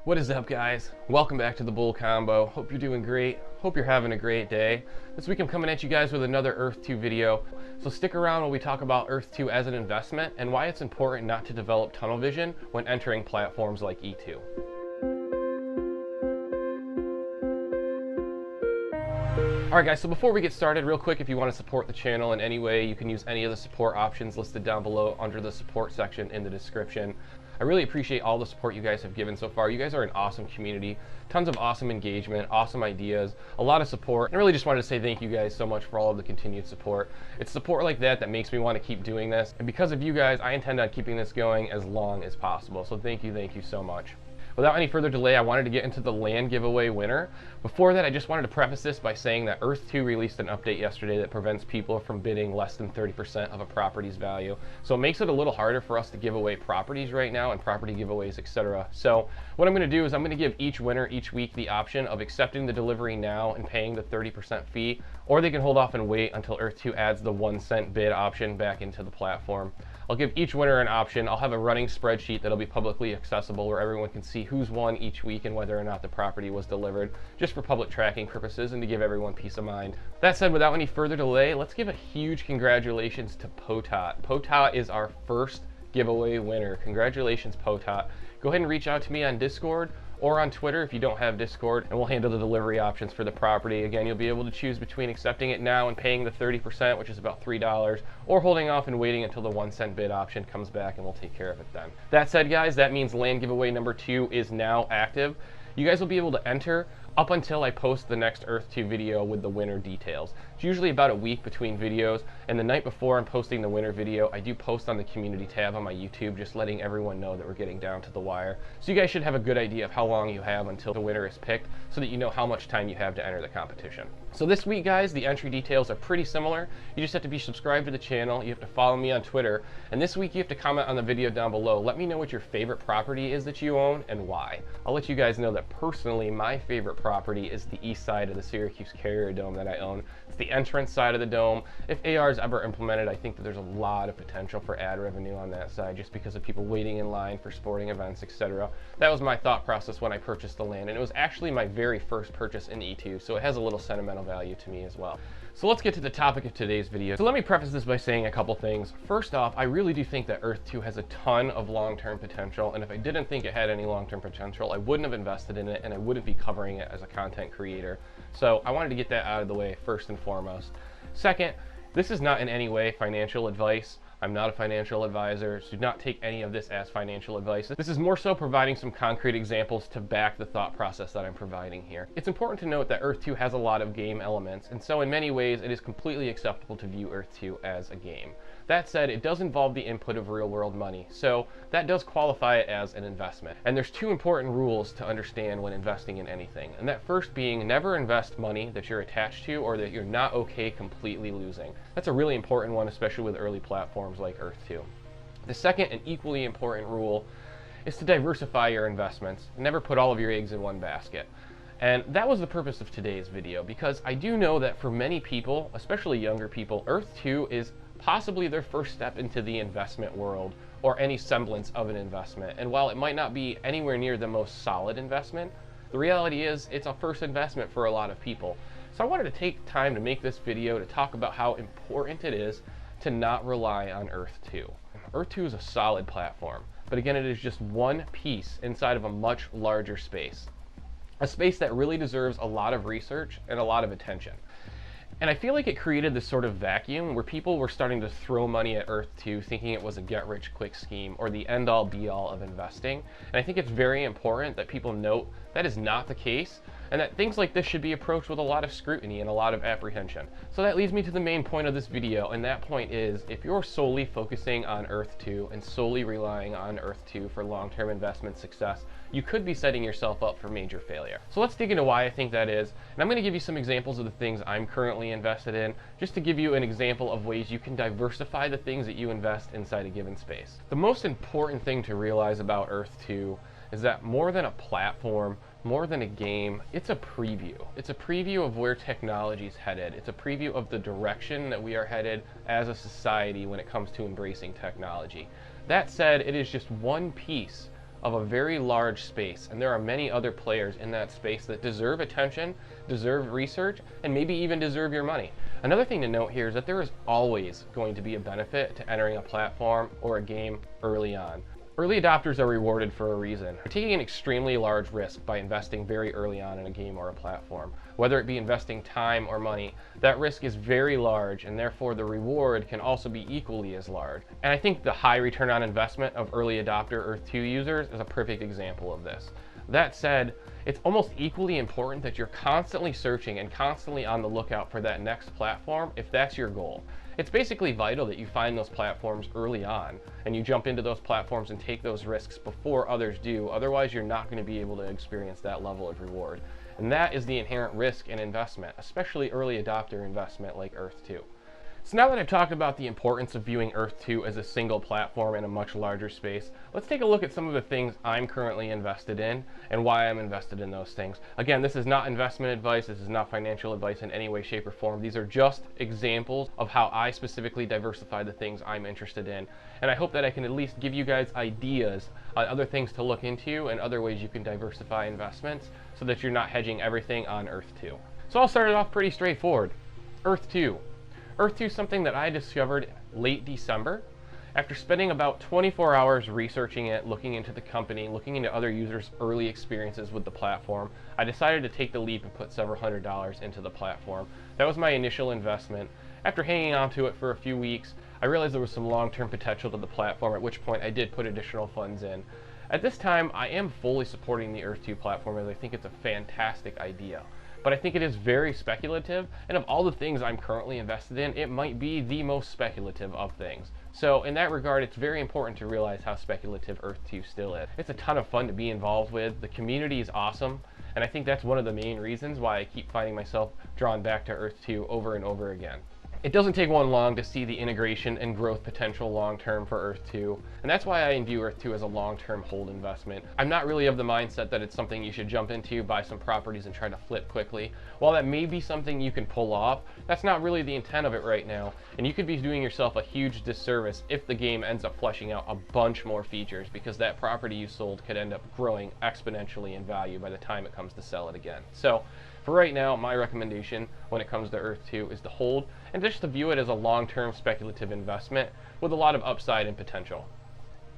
What is up, guys? Welcome back to the Bull Combo. Hope you're doing great. Hope you're having a great day. This week I'm coming at you guys with another Earth 2 video. So stick around while we talk about Earth 2 as an investment and why it's important not to develop tunnel vision when entering platforms like E2. Alright guys, so before we get started, real quick, if you want to support the channel in any way, you can use any of the support options listed down below under the support section in the description. I really appreciate all the support you guys have given so far. You guys are an awesome community, tons of awesome engagement, awesome ideas, a lot of support. And I really just wanted to say thank you guys so much for all of the continued support. It's support like that that makes me want to keep doing this. And because of you guys, I intend on keeping this going as long as possible. So thank you so much. Without any further delay, I wanted to get into the land giveaway winner. Before that, I just wanted to preface this by saying that Earth 2 released an update yesterday that prevents people from bidding less than 30% of a property's value. So it makes it a little harder for us to give away properties right now and property giveaways, etc. So what I'm going to do is I'm going to give each winner each week the option of accepting the delivery now and paying the 30% fee, or they can hold off and wait until Earth 2 adds the 1-cent bid option back into the platform. I'll give each winner an option. I'll have a running spreadsheet that'll be publicly accessible where everyone can see who's won each week and whether or not the property was delivered, just for public tracking purposes and to give everyone peace of mind. That said, without any further delay, let's give a huge congratulations to Potot. Potot is our first giveaway winner. Congratulations, Potot. Go ahead and reach out to me on Discord or on Twitter if you don't have Discord, and we'll handle the delivery options for the property. Again, you'll be able to choose between accepting it now and paying the 30%, which is about $3, or holding off and waiting until the 1-cent bid option comes back and we'll take care of it then. That said, guys, that means land giveaway number 2 is now active. You guys will be able to enter up until I post the next Earth 2 video with the winner details. It's usually about a week between videos, and the night before I'm posting the winner video, I do post on the community tab on my YouTube, just letting everyone know that we're getting down to the wire. So you guys should have a good idea of how long you have until the winner is picked, so that you know how much time you have to enter the competition. So this week, guys, the entry details are pretty similar. You just have to be subscribed to the channel, you have to follow me on Twitter, and this week you have to comment on the video down below. Let me know what your favorite property is that you own and why. I'll let you guys know that personally, my favorite property is the east side of the Syracuse Carrier Dome that I own. It's the entrance side of the dome. If AR is ever implemented, I think that there's a lot of potential for ad revenue on that side just because of people waiting in line for sporting events, etc. That was my thought process when I purchased the land, and it was actually my very first purchase in E2, so it has a little sentimental value to me as well. So let's get to the topic of today's video. So let me preface this by saying a couple things. First off, I really do think that Earth 2 has a ton of long-term potential, and if I didn't think it had any long-term potential, I wouldn't have invested in it and I wouldn't be covering it as a content creator. So I wanted to get that out of the way first and foremost. Second, this is not in any way financial advice. I'm not a financial advisor, so do not take any of this as financial advice. This is more so providing some concrete examples to back the thought process that I'm providing here. It's important to note that Earth 2 has a lot of game elements, and so in many ways it is completely acceptable to view Earth 2 as a game. That said, it does involve the input of real-world money, so that does qualify it as an investment. And there's two important rules to understand when investing in anything, and that first being never invest money that you're attached to or that you're not okay completely losing. That's a really important one, especially with early platforms like Earth 2. The second and equally important rule is to diversify your investments. Never put all of your eggs in one basket. And that was the purpose of today's video, because I do know that for many people, especially younger people, Earth 2 is possibly their first step into the investment world or any semblance of an investment. And while it might not be anywhere near the most solid investment, the reality is it's a first investment for a lot of people. So I wanted to take time to make this video to talk about how important it is to not rely on Earth 2. Earth 2 is a solid platform, but again, it is just one piece inside of a much larger space. A space that really deserves a lot of research and a lot of attention. And I feel like it created this sort of vacuum where people were starting to throw money at Earth 2 thinking it was a get-rich-quick scheme or the end-all be-all of investing. And I think it's very important that people note that is not the case, and that things like this should be approached with a lot of scrutiny and a lot of apprehension. So that leads me to the main point of this video, and that point is, if you're solely focusing on Earth 2 and solely relying on Earth 2 for long-term investment success, you could be setting yourself up for major failure. So let's dig into why I think that is, and I'm going to give you some examples of the things I'm currently invested in, just to give you an example of ways you can diversify the things that you invest inside a given space. The most important thing to realize about Earth 2 is that more than a platform, more than a game, it's a preview. It's a preview of where technology is headed. It's a preview of the direction that we are headed as a society when it comes to embracing technology. That said, it is just one piece of a very large space, and there are many other players in that space that deserve attention, deserve research, and maybe even deserve your money. Another thing to note here is that there is always going to be a benefit to entering a platform or a game early on. Early adopters are rewarded for a reason. They're taking an extremely large risk by investing very early on in a game or a platform. Whether it be investing time or money, that risk is very large, and therefore the reward can also be equally as large. And I think the high return on investment of early adopter Earth 2 users is a perfect example of this. That said, it's almost equally important that you're constantly searching and constantly on the lookout for that next platform if that's your goal. It's basically vital that you find those platforms early on and you jump into those platforms and take those risks before others do. Otherwise, you're not going to be able to experience that level of reward. And that is the inherent risk in investment, especially early adopter investment like Earth 2. So now that I've talked about the importance of viewing Earth 2 as a single platform in a much larger space, let's take a look at some of the things I'm currently invested in and why I'm invested in those things. Again, this is not investment advice, this is not financial advice in any way, shape, or form. These are just examples of how I specifically diversify the things I'm interested in. And I hope that I can at least give you guys ideas on other things to look into and other ways you can diversify investments so that you're not hedging everything on Earth 2. So I'll start it off pretty straightforward. Earth 2. Earth 2 is something that I discovered late December. After spending about 24 hours researching it, looking into the company, looking into other users' early experiences with the platform, I decided to take the leap and put several $100s into the platform. That was my initial investment. After hanging on to it for a few weeks, I realized there was some long-term potential to the platform, at which point I did put additional funds in. At this time, I am fully supporting the Earth 2 platform as I think it's a fantastic idea. But I think it is very speculative, and of all the things I'm currently invested in, it might be the most speculative of things. So in that regard, it's very important to realize how speculative Earth 2 still is. It's a ton of fun to be involved with, the community is awesome, and I think that's one of the main reasons why I keep finding myself drawn back to Earth 2 over and over again. It doesn't take one long to see the integration and growth potential long-term for Earth 2, and that's why I view Earth 2 as a long-term hold investment. I'm not really of the mindset that it's something you should jump into, buy some properties, and try to flip quickly. While that may be something you can pull off, that's not really the intent of it right now, and you could be doing yourself a huge disservice if the game ends up fleshing out a bunch more features, because that property you sold could end up growing exponentially in value by the time it comes to sell it again. So for right now, my recommendation when it comes to Earth 2 is to hold and just to view it as a long-term speculative investment with a lot of upside and potential.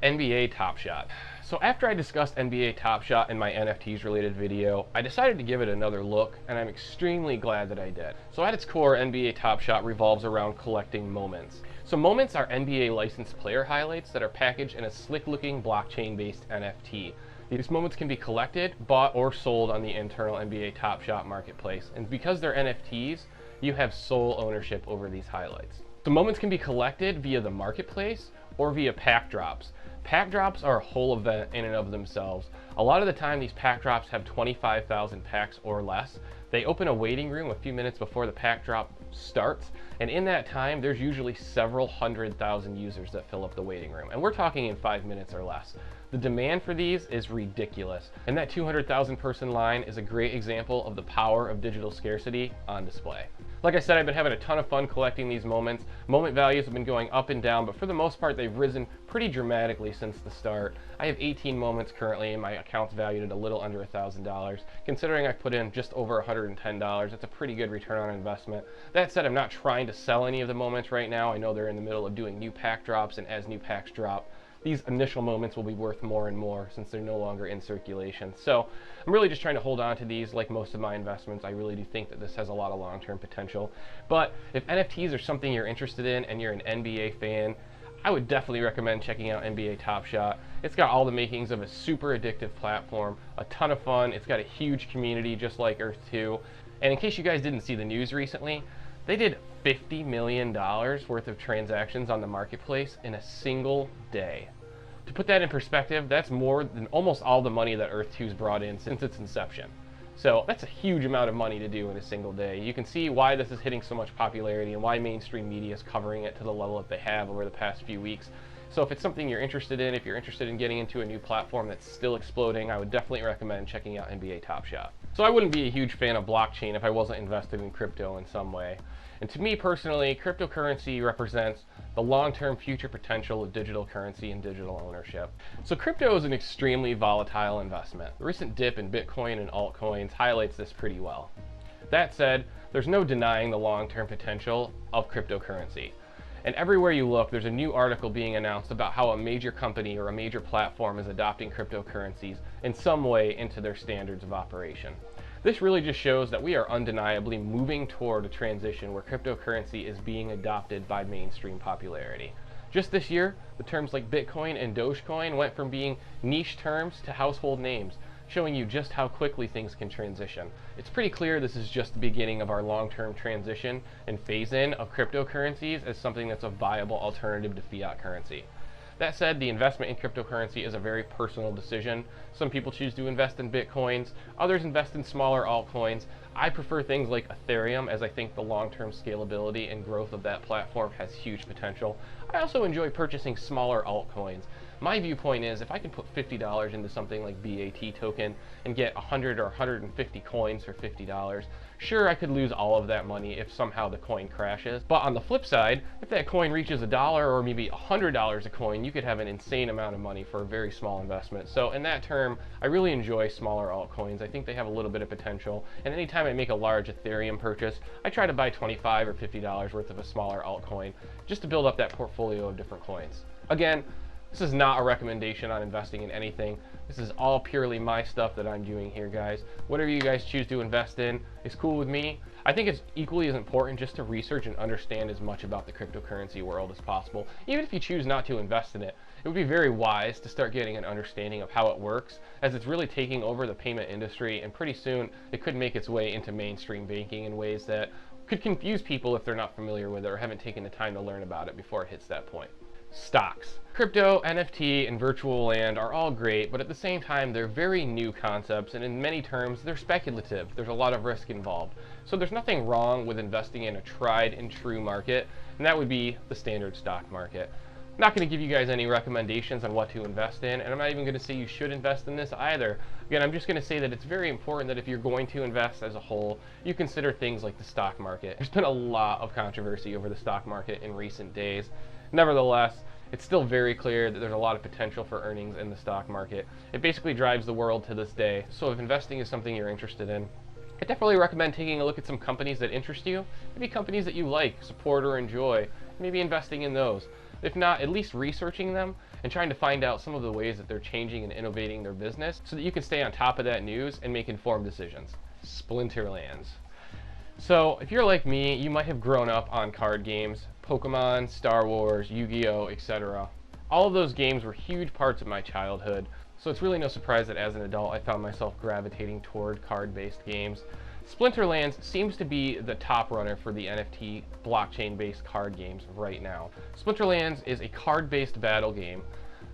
NBA Top Shot. So after I discussed NBA Top Shot in my NFTs related video, I decided to give it another look, and I'm extremely glad that I did. So at its core, NBA Top Shot revolves around collecting moments. So moments are NBA licensed player highlights that are packaged in a slick-looking blockchain-based NFT. These moments can be collected, bought, or sold on the internal NBA Top Shot marketplace. And because they're NFTs, you have sole ownership over these highlights. The moments can be collected via the marketplace or via pack drops. Pack drops are a whole event in and of themselves. A lot of the time, these pack drops have 25,000 packs or less. They open a waiting room a few minutes before the pack drop starts, and in that time, there's usually several 100,000 users that fill up the waiting room, and we're talking in 5 minutes or less. The demand for these is ridiculous, and that 200,000 person line is a great example of the power of digital scarcity on display. Like I said, I've been having a ton of fun collecting these moments. Moment values have been going up and down, but for the most part, they've risen pretty dramatically since the start. I have 18 moments currently, and my account's valued at a little under $1,000. Considering I've put in just over $110, that's a pretty good return on investment. That said, I'm not trying to sell any of the moments right now. I know they're in the middle of doing new pack drops, and as new packs drop, these initial moments will be worth more and more since they're no longer in circulation. So I'm really just trying to hold on to these like most of my investments. I really do think that this has a lot of long-term potential. But if NFTs are something you're interested in and you're an NBA fan, I would definitely recommend checking out NBA Top Shot. It's got all the makings of a super addictive platform, a ton of fun. It's got a huge community just like Earth 2. And in case you guys didn't see the news recently, they did $50 million worth of transactions on the marketplace in a single day. To put that in perspective, that's more than almost all the money that Earth 2's brought in since its inception. So that's a huge amount of money to do in a single day. You can see why this is hitting so much popularity and why mainstream media is covering it to the level that they have over the past few weeks. So if it's something you're interested in, if you're interested in getting into a new platform that's still exploding, I would definitely recommend checking out NBA Top Shot. So I wouldn't be a huge fan of blockchain if I wasn't invested in crypto in some way. And to me personally, cryptocurrency represents the long-term future potential of digital currency and digital ownership. So crypto is an extremely volatile investment. The recent dip in Bitcoin and altcoins highlights this pretty well. That said, there's no denying the long-term potential of cryptocurrency. And everywhere you look, there's a new article being announced about how a major company or a major platform is adopting cryptocurrencies in some way into their standards of operation. This really just shows that we are undeniably moving toward a transition where cryptocurrency is being adopted by mainstream popularity. Just this year, the terms like Bitcoin and Dogecoin went from being niche terms to household names, showing you just how quickly things can transition. It's pretty clear this is just the beginning of our long-term transition and phase-in of cryptocurrencies as something that's a viable alternative to fiat currency. That said, the investment in cryptocurrency is a very personal decision. Some people choose to invest in Bitcoins, others invest in smaller altcoins. I prefer things like Ethereum, as I think the long-term scalability and growth of that platform has huge potential. I also enjoy purchasing smaller altcoins. My viewpoint is if I can put $50 into something like BAT token and get 100 or 150 coins for $50, sure, I could lose all of that money if somehow the coin crashes. But on the flip side, if that coin reaches $1 or maybe $100 a coin, you could have an insane amount of money for a very small investment. So in that term, I really enjoy smaller altcoins. I think they have a little bit of potential. And anytime I make a large Ethereum purchase, I try to buy $25 or $50 worth of a smaller altcoin just to build up that portfolio of different coins. Again, this is not a recommendation on investing in anything. This is all purely my stuff that I'm doing here, guys. Whatever you guys choose to invest in is cool with me. I think it's equally as important just to research and understand as much about the cryptocurrency world as possible. Even if you choose not to invest in it, it would be very wise to start getting an understanding of how it works, as it's really taking over the payment industry, and pretty soon it could make its way into mainstream banking in ways that could confuse people if they're not familiar with it or haven't taken the time to learn about it before it hits that point. Stocks. Crypto, NFT, and virtual land are all great, but at the same time, they're very new concepts, and in many terms, they're speculative. There's a lot of risk involved. So there's nothing wrong with investing in a tried and true market, and that would be the standard stock market. I'm not going to give you guys any recommendations on what to invest in, and I'm not even going to say you should invest in this either. Again, I'm just going to say that it's very important that if you're going to invest as a whole, you consider things like the stock market. There's been a lot of controversy over the stock market in recent days. Nevertheless, it's still very clear that there's a lot of potential for earnings in the stock market. It basically drives the world to this day. So if investing is something you're interested in, I definitely recommend taking a look at some companies that interest you, maybe companies that you like, support, or enjoy, maybe investing in those. If not, at least researching them and trying to find out some of the ways that they're changing and innovating their business so that you can stay on top of that news and make informed decisions. Splinterlands. So if you're like me, you might have grown up on card games, Pokemon, Star Wars, Yu-Gi-Oh, etc. All of those games were huge parts of my childhood, so it's really no surprise that as an adult I found myself gravitating toward card-based games. Splinterlands seems to be the top runner for the NFT blockchain-based card games right now. Splinterlands is a card-based battle game.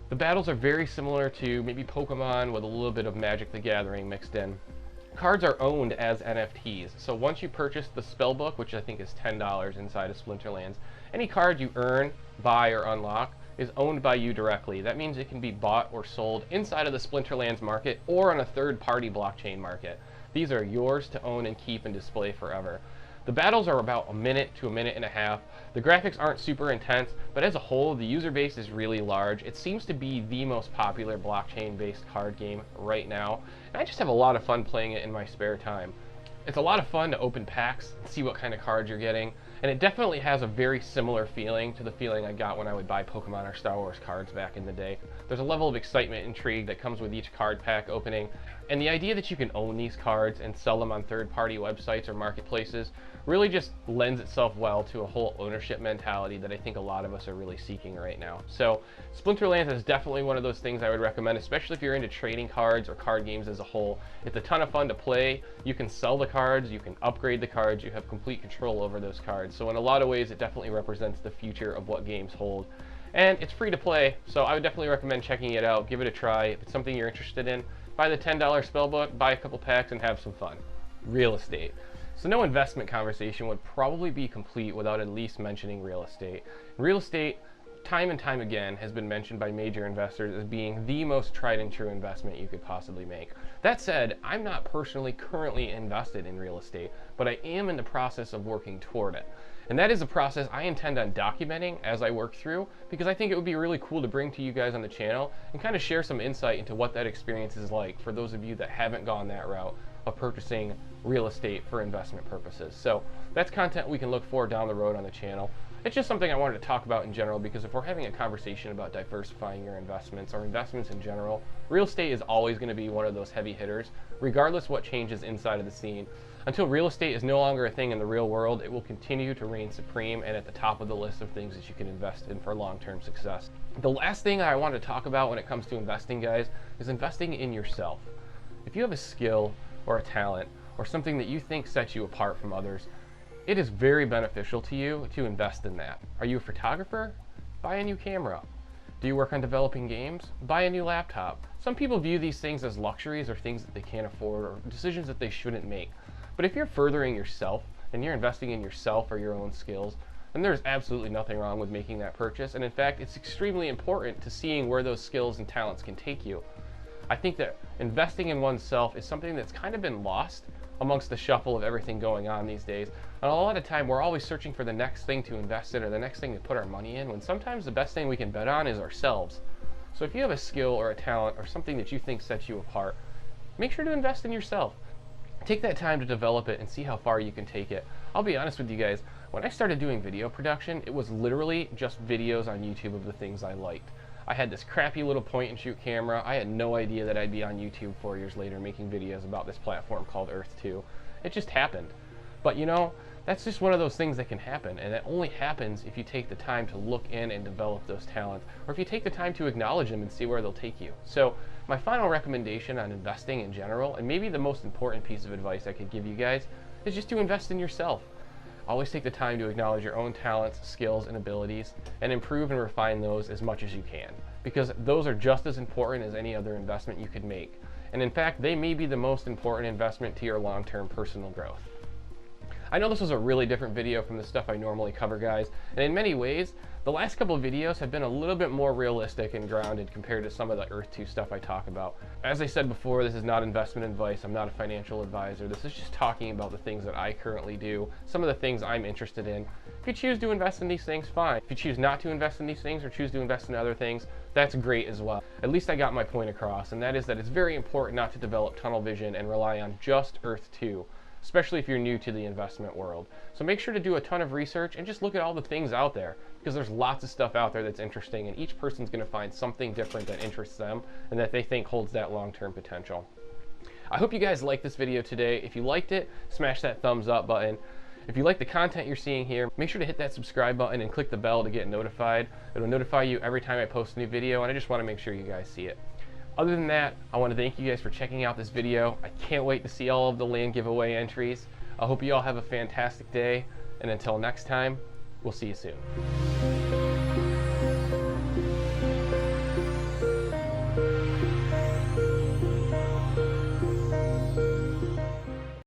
The battles are very similar to maybe Pokemon with a little bit of Magic the Gathering mixed in. Cards are owned as NFTs, so once you purchase the spellbook, which I think is $10 inside of Splinterlands, any card you earn, buy, or unlock is owned by you directly. That means it can be bought or sold inside of the Splinterlands market or on a third-party blockchain market. These are yours to own and keep and display forever. The battles are about a minute to a minute and a half. The graphics aren't super intense, but as a whole, the user base is really large. It seems to be the most popular blockchain-based card game right now, and I just have a lot of fun playing it in my spare time. It's a lot of fun to open packs and see what kind of cards you're getting, and it definitely has a very similar feeling to the feeling I got when I would buy Pokemon or Star Wars cards back in the day. There's a level of excitement and intrigue that comes with each card pack opening, and the idea that you can own these cards and sell them on third-party websites or marketplaces really just lends itself well to a whole ownership mentality that I think a lot of us are really seeking right now. So Splinterlands is definitely one of those things I would recommend, especially if you're into trading cards or card games as a whole. It's a ton of fun to play. You can sell the cards, you can upgrade the cards, you have complete control over those cards. So in a lot of ways, it definitely represents the future of what games hold. And it's free to play, so I would definitely recommend checking it out. Give it a try. If it's something you're interested in, buy the $10 spellbook, buy a couple packs, and have some fun. Real estate. So no investment conversation would probably be complete without at least mentioning real estate. In real estate, time and time again has been mentioned by major investors as being the most tried and true investment you could possibly make. That said, I'm not personally currently invested in real estate, but I am in the process of working toward it. And that is a process I intend on documenting as I work through, because I think it would be really cool to bring to you guys on the channel and kind of share some insight into what that experience is like for those of you that haven't gone that route of purchasing real estate for investment purposes. So that's content we can look for down the road on the channel. It's just something I wanted to talk about in general, because if we're having a conversation about diversifying your investments or investments in general, real estate is always going to be one of those heavy hitters, regardless what changes inside of the scene. Until real estate is no longer a thing in the real world, it will continue to reign supreme and at the top of the list of things that you can invest in for long-term success. The last thing I want to talk about when it comes to investing, guys, is investing in yourself. If you have a skill or a talent or something that you think sets you apart from others, it is very beneficial to you to invest in that. Are you a photographer? Buy a new camera. Do you work on developing games? Buy a new laptop. Some people view these things as luxuries or things that they can't afford or decisions that they shouldn't make. But if you're furthering yourself and you're investing in yourself or your own skills, then there's absolutely nothing wrong with making that purchase. And in fact, it's extremely important to seeing where those skills and talents can take you. I think that investing in oneself is something that's kind of been lost amongst the shuffle of everything going on these days. And a lot of time we're always searching for the next thing to invest in or the next thing to put our money in, when sometimes the best thing we can bet on is ourselves. So if you have a skill or a talent or something that you think sets you apart, make sure to invest in yourself. Take that time to develop it and see how far you can take it. I'll be honest with you guys, when I started doing video production, it was literally just videos on YouTube of the things I liked. I had this crappy little point and shoot camera. I had no idea that I'd be on YouTube 4 years later making videos about this platform called Earth 2. It just happened. But you know, that's just one of those things that can happen, and it only happens if you take the time to look in and develop those talents, or if you take the time to acknowledge them and see where they'll take you. So my final recommendation on investing in general, and maybe the most important piece of advice I could give you guys, is just to invest in yourself. Always take the time to acknowledge your own talents, skills, and abilities, and improve and refine those as much as you can, because those are just as important as any other investment you could make. And in fact, they may be the most important investment to your long-term personal growth. I know this was a really different video from the stuff I normally cover, guys, and in many ways, the last couple of videos have been a little bit more realistic and grounded compared to some of the Earth 2 stuff I talk about. As I said before, this is not investment advice. I'm not a financial advisor. This is just talking about the things that I currently do, some of the things I'm interested in. If you choose to invest in these things, fine. If you choose not to invest in these things or choose to invest in other things, that's great as well. At least I got my point across, and that is that it's very important not to develop tunnel vision and rely on just Earth 2. Especially if you're new to the investment world. So make sure to do a ton of research and just look at all the things out there, because there's lots of stuff out there that's interesting, and each person's going to find something different that interests them and that they think holds that long-term potential. I hope you guys liked this video today. If you liked it, smash that thumbs up button. If you like the content you're seeing here, make sure to hit that subscribe button and click the bell to get notified. It'll notify you every time I post a new video, and I just want to make sure you guys see it. Other than that, I want to thank you guys for checking out this video. I can't wait to see all of the land giveaway entries. I hope you all have a fantastic day, and until next time, we'll see you soon.